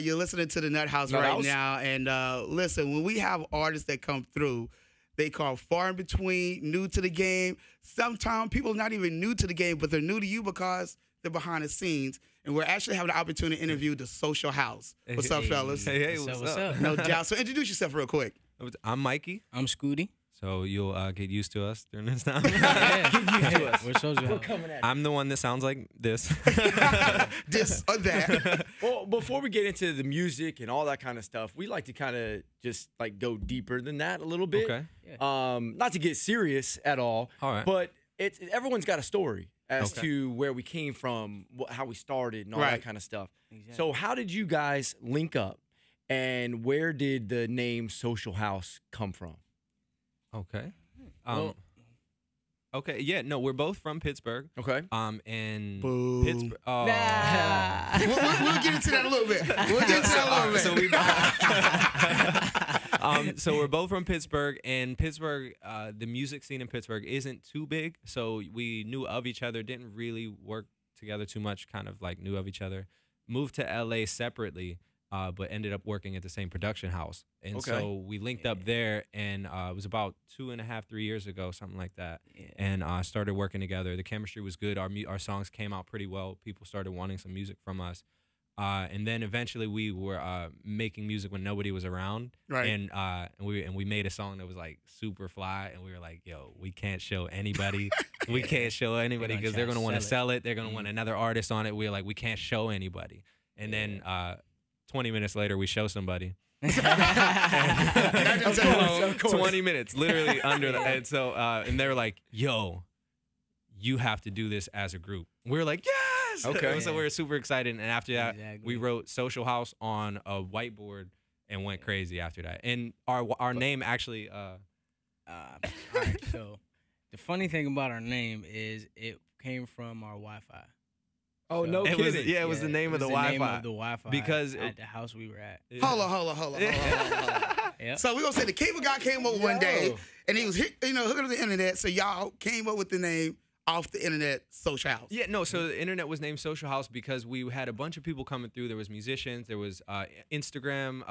You're listening to the Nuthouse right now, and listen, when we have artists that come through, they call far in between, new to the game. Sometimes people are not even new to the game, but they're new to you because they're behind the scenes. And we're actually having the opportunity to interview the Social House. What's up, fellas? Hey, what's up? No doubt. So introduce yourself real quick. I'm Mikey. I'm Scooty. So you'll get used to us during this time. Yeah, get used to us. We're coming at you. I'm the one that sounds like this. This or that. Well, before we get into the music and all that kind of stuff, we like to kind of just like go deeper than that a little bit. Okay. Not to get serious at all. All right. But everyone's got a story as to where we came from, how we started, and all that kind of stuff. Exactly. So how did you guys link up, and where did the name Social House come from? Okay. Okay. Yeah. No, we're both from Pittsburgh. Okay. And Boo. Pittsburgh. Oh. Nah. We'll get into that a little bit. We'll get into that a little bit. So we're both from Pittsburgh, and Pittsburgh, the music scene in Pittsburgh isn't too big. So we knew of each other, didn't really work together too much, kind of like knew of each other. Moved to LA separately, but ended up working at the same production house. And so we linked up there, and it was about 2.5, 3 years ago, something like that. Yeah. And started working together. The chemistry was good. Our songs came out pretty well. People started wanting some music from us. And then eventually we were making music when nobody was around, right? And we made a song that was like super fly, and we were like, "Yo, we can't show anybody, we can't show anybody because they're gonna want to sell it. They're gonna want another artist on it. We're like, we can't show anybody." And then 20 minutes later, we show somebody. 20 minutes, literally under the and so and they were like, "Yo, you have to do this as a group." We were like, "Yes!" Okay. So we were super excited, and after that, we wrote Social House on a whiteboard and went crazy after that. And our name actually. All right, so the funny thing about our name is it came from our Wi-Fi. Oh, no kidding. It was the name of the Wi-Fi. Name of the Wi-Fi because at the house we were at. Hold on. Yep. So we're going to say the cable guy came up one day, and he was hooking up the internet, so y'all came up with the name off the internet, Social House. Yeah, no, so the internet was named Social House because we had a bunch of people coming through. There was musicians, there was Instagram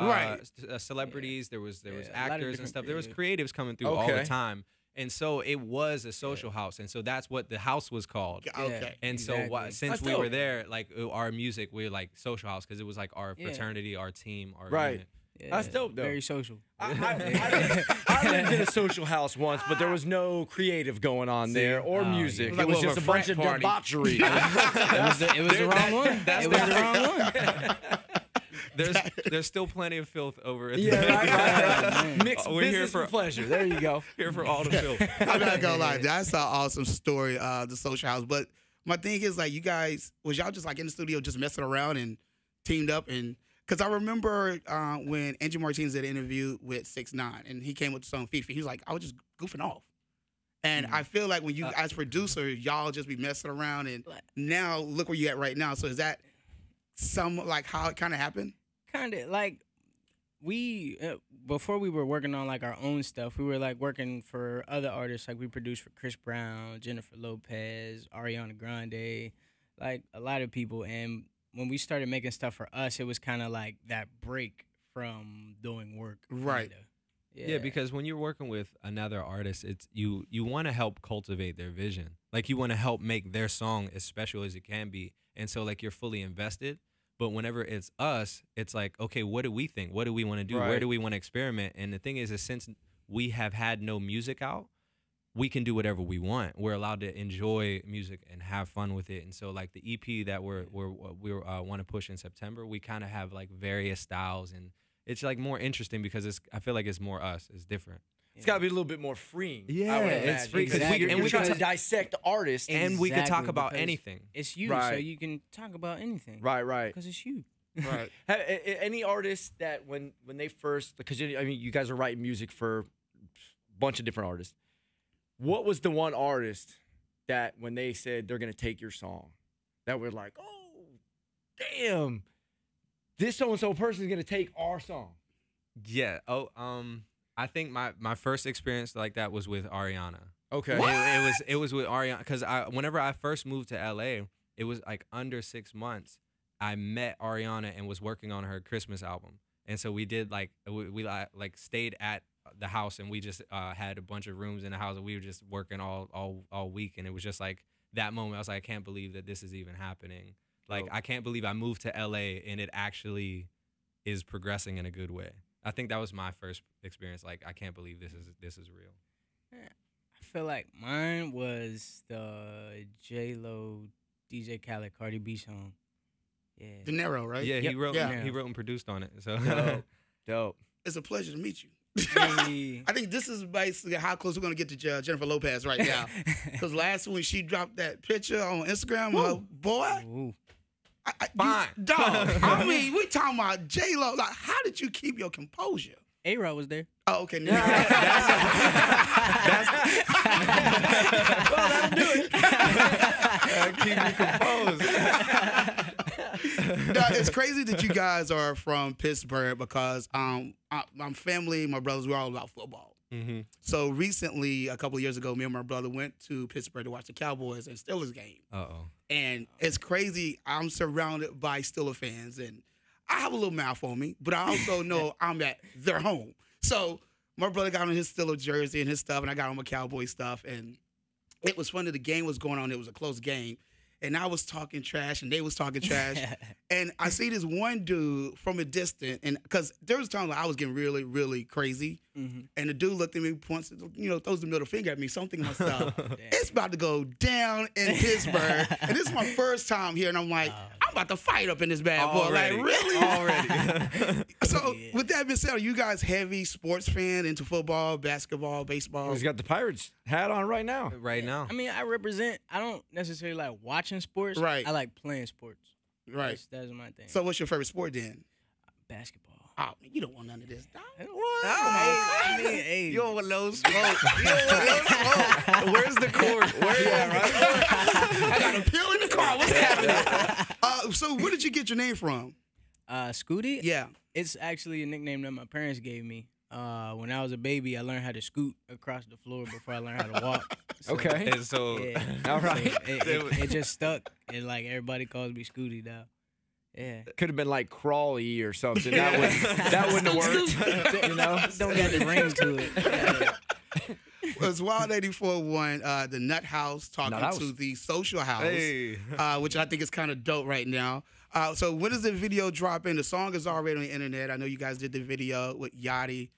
celebrities, there was actors and stuff. There was creatives coming through all the time. And so it was a social house, and so that's what the house was called. Okay. And so since we were there, like our music, we were like Social House because it was like our fraternity, our team, our unit. Yeah, that's dope, though. Very social. I lived in a social house once, but there was no creative going on there or music. Yeah. It was just a bunch of debauchery. It was the wrong one. It was the wrong one. There's still plenty of filth over at right. Mixed we're business here for and pleasure. There you go. Here for all the filth. I'm not gonna lie, that's an awesome story, the Social House. But my thing is, like, you guys, was y'all just like in the studio just messing around and teamed up? And because I remember when Andrew Martinez did an interview with 6ix9ine, and he came with the song Fifi. He was like, I was just goofing off. And I feel like when you as producers, y'all just be messing around, and now look where you at right now. So is that like how it kind of happened? Kind of like we before we were working on like our own stuff, we were like working for other artists. Like we produced for Chris Brown, Jennifer Lopez, Ariana Grande, like a lot of people. And when we started making stuff for us, it was kind of like that break from doing work. Right. Yeah, because when you're working with another artist, it's you want to help cultivate their vision. Like you want to help make their song as special as it can be. And so like you're fully invested. But whenever it's us, it's like, okay, what do we think? What do we want to do? Where do we want to experiment? And the thing is since we have had no music out, we can do whatever we want. We're allowed to enjoy music and have fun with it. And so like the EP that we want to push in September, we kind of have like various styles, and it's like more interesting because I feel like it's more us. It's different. It's got to be a little bit more freeing. Yeah, it's free because we try to dissect artists, and we can talk about anything. It's you, so you can talk about anything. Right. Because it's you. Right. Any artists that when they first, because I mean you guys are writing music for a bunch of different artists. What was the one artist that when they said they're gonna take your song, that we're like, oh, damn, this so and so person is gonna take our song? Yeah. I think my first experience like that was with Ariana. Okay. It was with Ariana because whenever I first moved to LA, it was like under 6 months I met Ariana and was working on her Christmas album. And so we did like we like stayed at the house, and we just had a bunch of rooms in the house, and we were just working all week. And it was just like that moment. I was like, I can't believe that this is even happening. Like, I can't believe I moved to LA and it actually is progressing in a good way. I think that was my first experience. Like, I can't believe this is real. I feel like mine was the J-Lo, DJ Khaled, Cardi B song. Yeah. De Niro, right? Yeah, Yep. he wrote Yeah. he wrote and produced on it. So Dope. It's a pleasure to meet you. Hey. I think this is basically how close we're going to get to Jennifer Lopez right now. Because last when she dropped that picture on Instagram, her boy, Ooh. Fine. dog. I mean, we talking about J-Lo. Like, how did you keep your composure? A-Rod was there. Oh, okay. No. Well, that'll do it. keep me composed. No, it's crazy that you guys are from Pittsburgh because I'm family, my brothers, we're all about football. Mm-hmm. So recently, a couple of years ago, me and my brother went to Pittsburgh to watch the Cowboys and Steelers game. Uh-oh. And it's crazy. I'm surrounded by Steelers fans, and I have a little mouth on me, but I also know I'm at their home. So my brother got on his Steelers jersey and his stuff, and I got on my Cowboy stuff. And it was funny. The game was going on. It was a close game. And I was talking trash, and they was talking trash. And I see this one dude from a distance, and because there was times I was getting really, really crazy. Mm-hmm. And the dude looked at me, points, throws the middle finger at me. So I'm thinking to myself, it's about to go down in Pittsburgh. And this is my first time here, and I'm like, I'm about to fight up in this bad boy. Already. Like, really? Already. So with that being said, are you guys heavy sports fan into football, basketball, baseball? He's got the Pirates hat on right now. Right now. I mean, I don't necessarily like watching sports. Right. I like playing sports. Right. That's my thing. So what's your favorite sport then? Basketball. Oh, you don't want none of this. Dog. What? I mean, hey. You don't want no smoke. You don't want no smoke. Where's the court? I got a pill in the car. What's happening? So where did you get your name from? Scooty? Yeah. It's actually a nickname that my parents gave me. When I was a baby, I learned how to scoot across the floor before I learned how to walk. So, Okay. And so Yeah. All right. So it just stuck, and like everybody calls me Scooty now. Yeah. Could have been like Crawley or something. That wouldn't have worked. You know? Don't got the ring to it. Yeah. Well, it's Wild 84.1, the Nuthouse talking Nuthouse. to the Social House, Hey. which I think is kind of dope right now. So when does the video drop in? The song is already on the internet. I know you guys did the video with Yachty,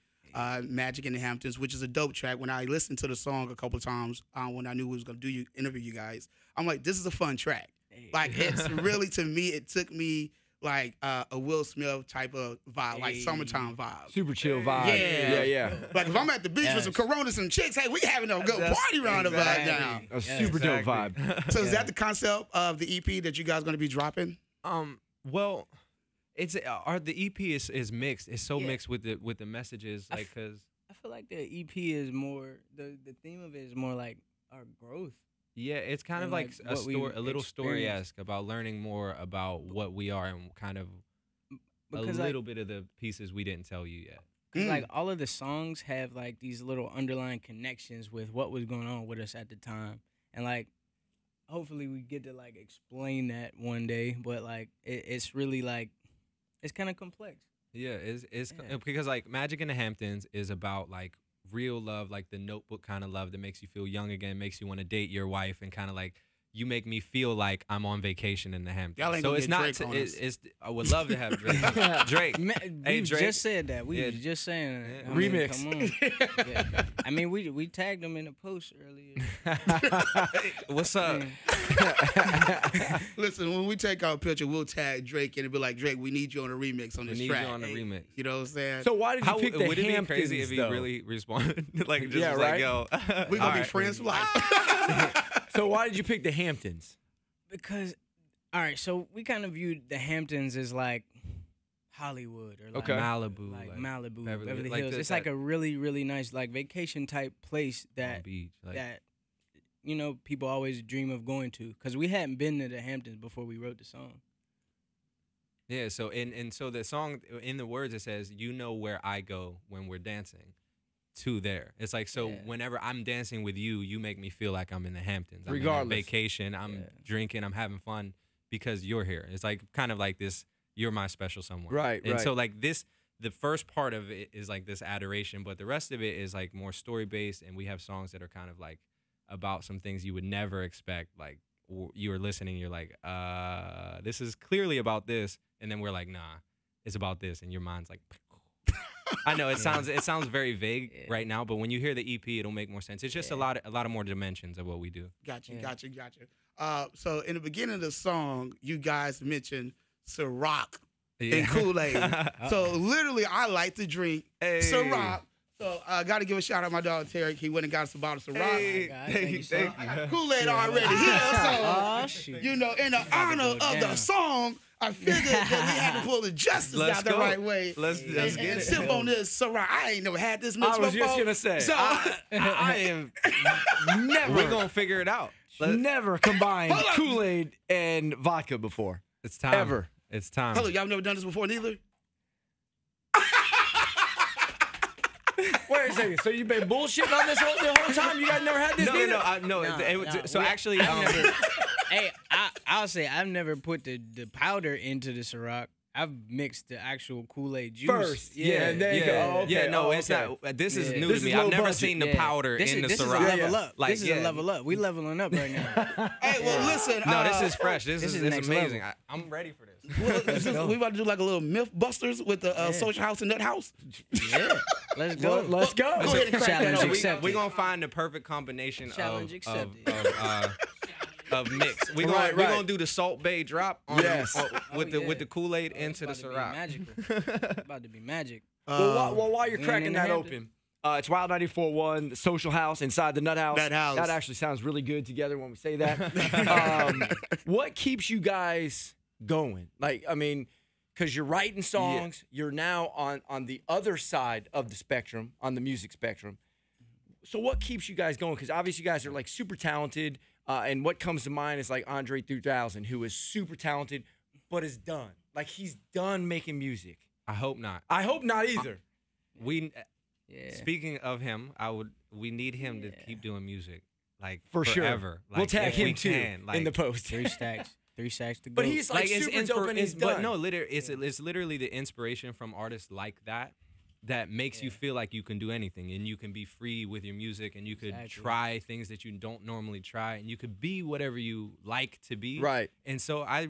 Magic in the Hamptons, which is a dope track. When I listened to the song a couple of times, when I knew we was going to interview you guys, I'm like, this is a fun track. Like, it's really, to me, it took me like a Will Smith type of vibe, like summertime vibe. Super chill vibe. Yeah. Like, if I'm at the beach with some Coronas and chicks, hey, we having a good party round about now. A super dope exactly. vibe. So is that the concept of the EP that you guys going to be dropping? Well, it's the EP is mixed. It's so mixed with the messages, like, cause I feel like the EP is more the theme of it is more like our growth. yeah, it's kind of And, like like, what we a little story experienced. esque about learning more about what we are and kind of Because a like, little bit of the pieces we didn't tell you yet. like all of the songs have like these little underlying connections with what was going on with us at the time, and like hopefully we get to like explain that one day. But like it's really like it's kind of complex. Yeah, it's Yeah. because like Magic in the Hamptons is about like real love, like the Notebook kind of love that makes you feel young again, makes you want to date your wife, and kind of like you make me feel like I'm on vacation in the Hamptons. Y'all ain't So gonna it's get not. Drake on us. It's I would love to have Drake. Drake. We Drake. just said that. We Yeah. was just saying that. Yeah. I mean, Remix. come on. Yeah. I mean, we tagged them in a post earlier. What's up? Listen, when we take our picture, we'll tag Drake and it'll be like, Drake, we need you on a remix on We this need track. you on the remix. You know what I'm saying? So why did you How pick the would it be Hamptons, crazy if he though? really responded? Like just Yeah, was right? like, yo, we're going to all be right. friends for life. So why did you pick the Hamptons? Because, all right, so we kind of viewed the Hamptons as like Hollywood or like, Okay. Malibu, like like Malibu, Beverly- Beverly like Hills. the- It's like that- a really, really nice like vacation type place Palm that Beach, like, that you know people always dream of going to. Because we hadn't been to the Hamptons before we wrote the song. yeah. So and so the song in the words it says, "You know where I go when we're dancing." To there, it's like so. Yeah. Whenever I'm dancing with you, you make me feel like I'm in the Hamptons. I'm Regardless. on vacation, I'm Yeah. drinking, I'm having fun. because you're here. It's like kind of like this, you're my special someone. Right, And right. so like this, the first part of it is like this adoration, but the rest of it is like more story based, and we have songs that are kind of like about some things you would never expect. Like you were listening, you're like, this is clearly about this, and then we're like, nah, it's about this, and your mind's like. I know it sounds very vague right now, but when you hear the EP, it'll make more sense. It's just a lot of more dimensions of what we do. Gotcha. So in the beginning of the song, you guys mentioned Ciroc and Kool-Aid. So literally, I like to drink Ciroc. So I got to give a shout out to my dog Tarek. He went and got us a bottle of Ciroc. Hey, thank you. Kool-Aid already here. So shoot. you know, in the honor of the song, I figured that we had to pull the justice out the right way. Let's get and it. sip on this Ciroc. I ain't never had this mix I was before. just gonna say. So I am never. We're gonna figure it out. Never combined Kool-Aid and vodka before. It's time. Ever. It's time. Hello, y'all never done this before neither? Wait a second. So you've been bullshitting on this the whole time? You guys never had this? No. So actually, Hey, I'll say I've never put the powder into the Ciroc. I've mixed the actual Kool-Aid juice First, yeah, and then you go, oh, okay, yeah. No, oh, it's okay. not. This is Yeah. new This to is me. I've low never budget. seen the powder This in the is a Ciroc. level up. Like, This is a level up. We leveling up right now. Hey, well, listen. No, this is fresh. This This is is next amazing. level. I'm ready for this. We about to do like a little Mythbusters with the Social House and Nuthouse. Yeah, let's go. Let's go. Go ahead and crack that Challenge open. accepted. We're gonna find the perfect combination Challenge of accepted. of mix. We're Right. gonna do the Salt Bay drop on Yes. with Oh, yeah. the Kool-Aid into the It's about Ciroc. to be magical. It's about to be magic. Well, while you're we cracking ain't in that Hampton. open, it's Wild 94.1, the Social House inside the Nuthouse. Nuthouse. That actually sounds really good together when we say that. What keeps you guys going? Like, I mean, because you're writing songs, you're now on the other side of the spectrum, on the music spectrum. So what keeps you guys going? Because obviously you guys are like super talented, and what comes to mind is like Andre 3000, who is super talented, but is done. Like he's done making music. I hope not. I hope not either. We Yeah. speaking of him, we need him to keep doing music like For sure. forever. Like, We'll tag if him we too can, in the post. 3 stacks. 3 stacks to go. But he's like it's super dope and he's done. But no, literally, it's literally the inspiration from artists like that makes you feel like you can do anything, and you can be free with your music, and you could try things that you don't normally try, and you could be whatever you like to be. Right. And so I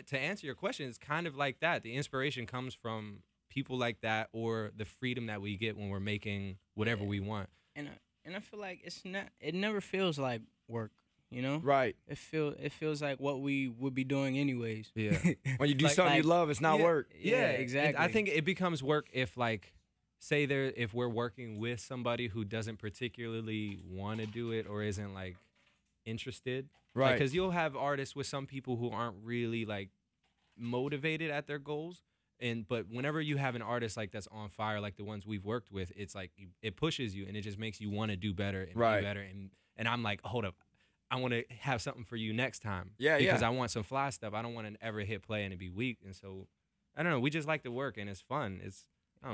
to answer your question, it's kind of like that. The inspiration comes from people like that, or the freedom that we get when we're making whatever we want. and I feel like it's not. It never feels like work. You know. Right. It feels like what we would be doing anyways. Yeah. When you do Like- something you like- love, it's not Yeah. work. Yeah, exactly. I think it becomes work if like say if we're working with somebody who doesn't particularly want to do it or isn't like interested. Right. Because you'll have artists with some people who aren't really like motivated at their goals. But whenever you have an artist like that's on fire, like the ones we've worked with, it's like it pushes you and it just makes you want to do better and Right. be better. And I'm like, hold up, I want to have something for you next time. Yeah, because yeah. I want some fly stuff. I don't want to ever hit play and it be weak. And so I don't know. We just like to work and it's fun. It's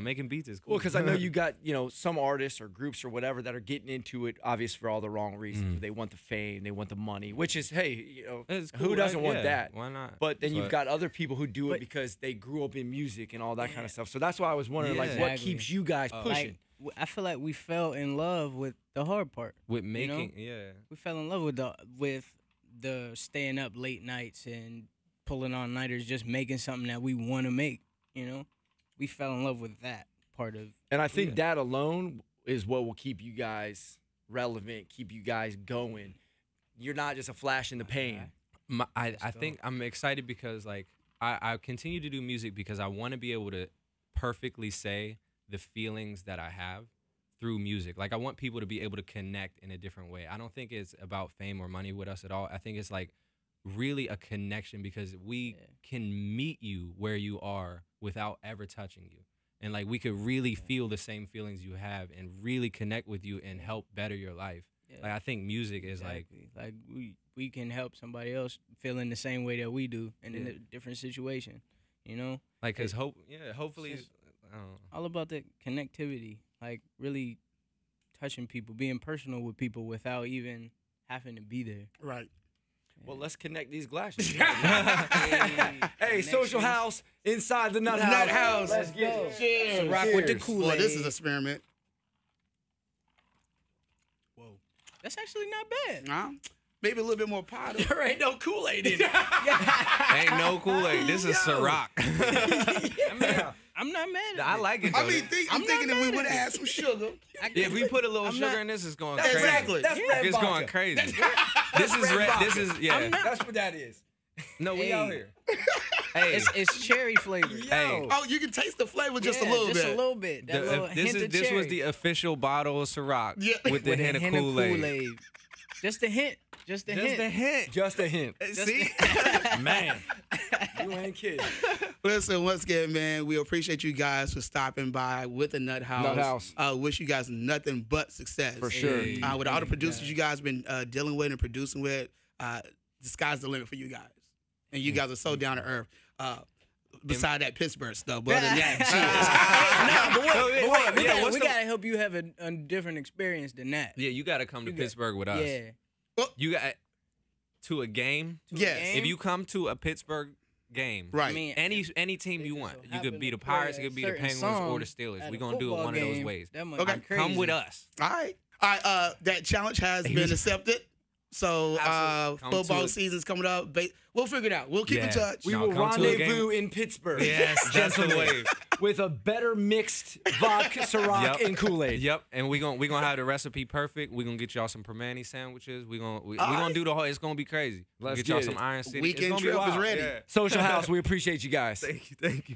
making beats is cool. Well, because I know you got, some artists or groups or whatever that are getting into it, obviously, for all the wrong reasons. They want the fame, they want the money, which is, hey, It's who cool, doesn't right? want Yeah, that? Why not? But then you've But- got other people who do it because they grew up in music and all that kind of stuff. So that's why I was wondering, like, Yeah. what Exactly. keeps you guys pushing? Like, I feel like we fell in love with the hard part. with know? making, yeah. We fell in love with the staying up late nights and pulling on nighters, just making something that we want to make. We fell in love with that part of. And I think that alone is what will keep you guys relevant, keep you guys going. You're not just a flash in the pan. I think I'm excited because like I continue to do music because I want to be able to perfectly say the feelings that I have through music. Like I want people to be able to connect in a different way. I don't think it's about fame or money with us at all. I think it's like really a connection because we can meet you where you are without ever touching you. And like we could really feel the same feelings you have and really connect with you and help better your life. Yeah. Like I think music is like we can help somebody else feel in the same way that we do and in a different situation. like cause hopefully It's just I don't know. all about the connectivity, like really touching people, being personal with people without even having to be there. Right. Well, let's connect these glasses. Hey, Hey, Social House inside the Nuthouse. Nuthouse. Let's get it. Cheers. Rock with the Cheers. Kool-Aid. Boy, this is a experiment. Whoa. That's actually not bad. Huh? Maybe a little bit more powder. There ain't no Kool-Aid in it. Ain't no Kool-Aid. This is Ciroc. I'm not mad at it. I like it. I Though. mean, I'm thinking if we would have had some sugar. If we put a little I'm sugar not- in this, it's going That's crazy. Exactly. That's red It's vodka. going crazy. This is red. This is yeah. That's what that is. No, we Hey. out here. Hey, It's cherry flavored. hey. Oh, you can taste the flavor just a little just bit. a little bit. That little This hint is of this was cherry. the official bottle of Ciroc Yeah. with the With a hint of Kool-Aid. Just a hint. Just a Just hint. the hint. Just a hint. See, Man, you ain't kidding. Listen, once again, man, we appreciate you guys for stopping by with the Nuthouse. Nuthouse. Wish you guys nothing but success. For sure. Hey. With all the producers you guys been dealing with and producing with, the sky's the limit for you guys. And you guys are so down to earth. Beside that Pittsburgh stuff, but other than that, No, but wait, yeah, what's we the- gotta help you have a different experience than that. yeah, you got to come to You got- Pittsburgh with us. Yeah. You got to a game. yes, game. If you come to a Pittsburgh game, right. I mean, any team you it want, just so you could happened be the to play Pirates, it a could be the certain Penguins or song the Steelers. at We're a gonna do it football one of those game. ways. That must Okay. be crazy. Come with us. All right. That challenge has He been was- accepted. So Absolutely. Come to football it. season's coming up. We'll figure it out. We'll keep in Yeah. touch. We No, will come to a game. rendezvous in Pittsburgh. Yes, that's the way. With a better mixed vodka, Ciroc, Yep. and Kool-Aid. Yep, and we gonna have the recipe perfect. We gonna get y'all some permani sandwiches. We All gonna right. do the whole. It's gonna be crazy. Let's get y'all get some it. Iron City. Weekend it's gonna trip be is wild. ready. Yeah. Social House, we appreciate you guys. Thank you.